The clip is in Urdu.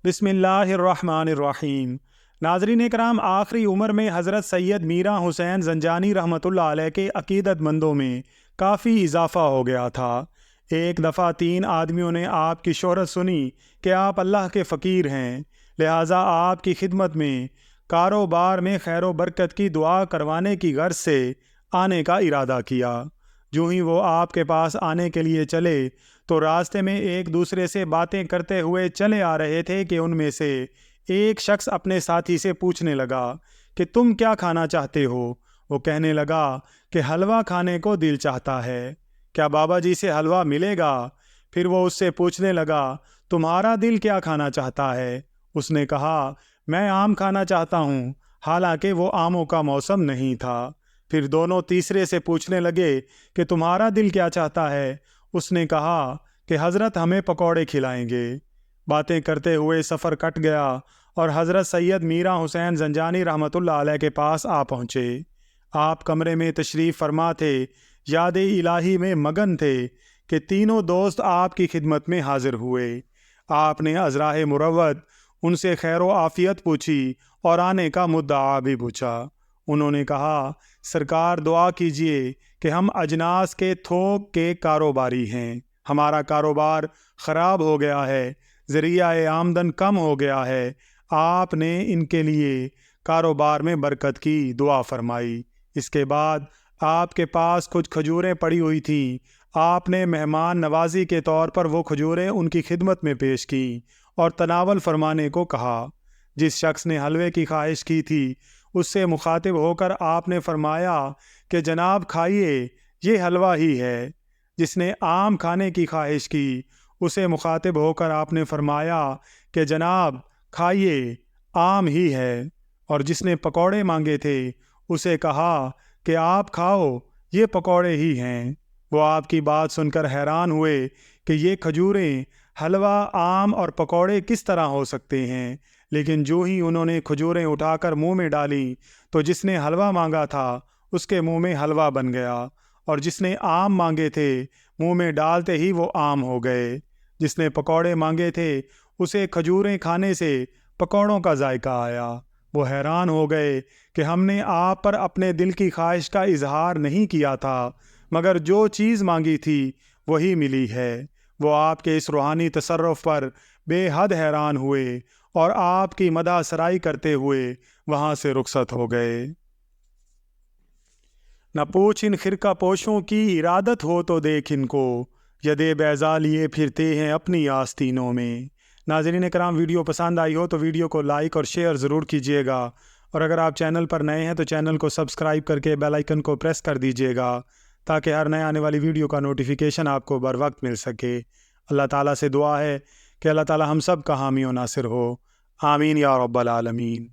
بسم اللہ الرحمن الرحیم۔ ناظرین کرام، آخری عمر میں حضرت سید میرا حسین زنجانی رحمۃ اللہ علیہ کے عقیدت مندوں میں کافی اضافہ ہو گیا تھا۔ ایک دفعہ 3 آدمیوں نے آپ کی شہرت سنی کہ آپ اللہ کے فقیر ہیں، لہٰذا آپ کی خدمت میں کاروبار میں خیر و برکت کی دعا کروانے کی غرض سے آنے کا ارادہ کیا۔ جو ہی وہ آپ کے پاس آنے کے لیے چلے تو راستے میں ایک دوسرے سے باتیں کرتے ہوئے چلے آ رہے تھے کہ ان میں سے ایک شخص اپنے ساتھی سے پوچھنے لگا کہ تم کیا کھانا چاہتے ہو؟ وہ کہنے لگا کہ حلوہ کھانے کو دل چاہتا ہے، کیا بابا جی سے حلوہ ملے گا؟ پھر وہ اس سے پوچھنے لگا تمہارا دل کیا کھانا چاہتا ہے؟ اس نے کہا میں آم کھانا چاہتا ہوں، حالانکہ وہ آموں کا موسم نہیں تھا۔ پھر دونوں تیسرے سے پوچھنے لگے کہ تمہارا دل کیا چاہتا ہے؟ اس نے کہا کہ حضرت ہمیں پکوڑے کھلائیں گے۔ باتیں کرتے ہوئے سفر کٹ گیا اور حضرت سید میرا حسین زنجانی رحمۃ اللہ علیہ کے پاس آ پہنچے۔ آپ کمرے میں تشریف فرما تھے، یاد الہی میں مگن تھے کہ تینوں دوست آپ کی خدمت میں حاضر ہوئے۔ آپ نے ازراہ مروت ان سے خیر و عافیت پوچھی اور آنے کا مدعا بھی پوچھا۔ انہوں نے کہا سرکار دعا کیجئے کہ ہم اجناس کے تھوک کے کاروباری ہیں، ہمارا کاروبار خراب ہو گیا ہے، ذریعہ آمدن کم ہو گیا ہے، آپ نے ان کے لیے کاروبار میں برکت کی دعا فرمائی۔ اس کے بعد آپ کے پاس کچھ کھجوریں پڑی ہوئی تھیں، آپ نے مہمان نوازی کے طور پر وہ کھجوریں ان کی خدمت میں پیش کی اور تناول فرمانے کو کہا۔ جس شخص نے حلوے کی خواہش کی تھی اس سے مخاطب ہو کر آپ نے فرمایا کہ جناب کھائیے، یہ حلوہ ہی ہے۔ جس نے آم کھانے کی خواہش کی اسے مخاطب ہو کر آپ نے فرمایا کہ جناب کھائیے، آم ہی ہے۔ اور جس نے پکوڑے مانگے تھے اسے کہا کہ آپ کھاؤ، یہ پکوڑے ہی ہیں۔ وہ آپ کی بات سن کر حیران ہوئے کہ یہ کھجوریں، حلوہ، آم اور پکوڑے کس طرح ہو سکتے ہیں، لیکن جو ہی انہوں نے کھجوریں اٹھا کر منہ میں ڈالیں تو جس نے حلوہ مانگا تھا اس کے منہ میں حلوہ بن گیا، اور جس نے آم مانگے تھے منہ میں ڈالتے ہی وہ آم ہو گئے۔ جس نے پکوڑے مانگے تھے اسے کھجوریں کھانے سے پکوڑوں کا ذائقہ آیا۔ وہ حیران ہو گئے کہ ہم نے آپ پر اپنے دل کی خواہش کا اظہار نہیں کیا تھا، مگر جو چیز مانگی تھی وہی ملی ہے۔ وہ آپ کے اس روحانی تصرف پر بے حد حیران ہوئے اور آپ کی مدح سرائی کرتے ہوئے وہاں سے رخصت ہو گئے۔ نہ پوچھ ان خرقہ پوشوں کی ارادت ہو تو دیکھ ان کو، یدے بیضا لیے پھرتے ہیں اپنی آستینوں میں۔ ناظرین کرام، ویڈیو پسند آئی ہو تو ویڈیو کو لائک اور شیئر ضرور کیجیے گا، اور اگر آپ چینل پر نئے ہیں تو چینل کو سبسکرائب کر کے بیل آئیکن کو پریس کر دیجیے گا تاکہ ہر نئے آنے والی ویڈیو کا نوٹیفیکیشن آپ کو بر وقت مل سکے۔ اللہ تعالیٰ سے دعا ہے کہ اللہ تعالیٰ ہم سب کا حامی و ناصر ہو، آمین یا رب العالمین۔